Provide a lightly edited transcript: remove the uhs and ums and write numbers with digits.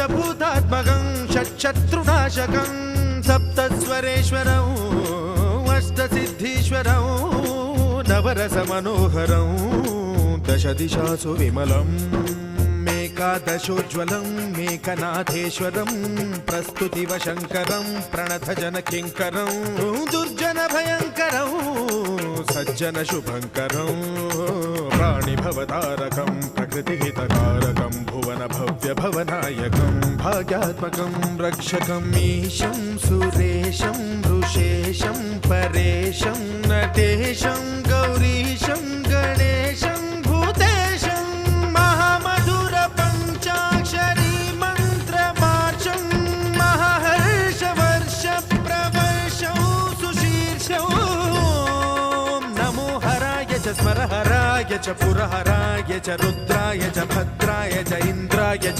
పంచభూతాత్మకం షట్శత్రునాశకం సప్తస్వరేశ్వరం అష్టసిద్ధీశ్వరం నవరసమనోహరం దశ దిశాసు విమలం మేకాదశోజ్వలం మేకనాథేశ్వరం ప్రస్తుతివ శంకరం ప్రణతజన కింకరం దుర్జన భయంకరం సజ్జన శుభంకరం ప్రాణిభవతారకం ప్రకృతిహితకారకం భువన భవ్య భవనాయకం భాగ్యాత్మకం రక్షకం ఈశం సురేశం ఋషేశం పరేశం నటేశం గౌరీశం గణేశం భూతేశం మహామధుర పంచాక్షరీ మంత్రమార్చం మహాహర్ష వర్ష ప్రవర్షం సుశీర్షం నమో హరాయ చ స్మరహరాయ చ పురహరాయ చ రుద్రాయ చ భద్రాయ చ ఇంద్రాయ చ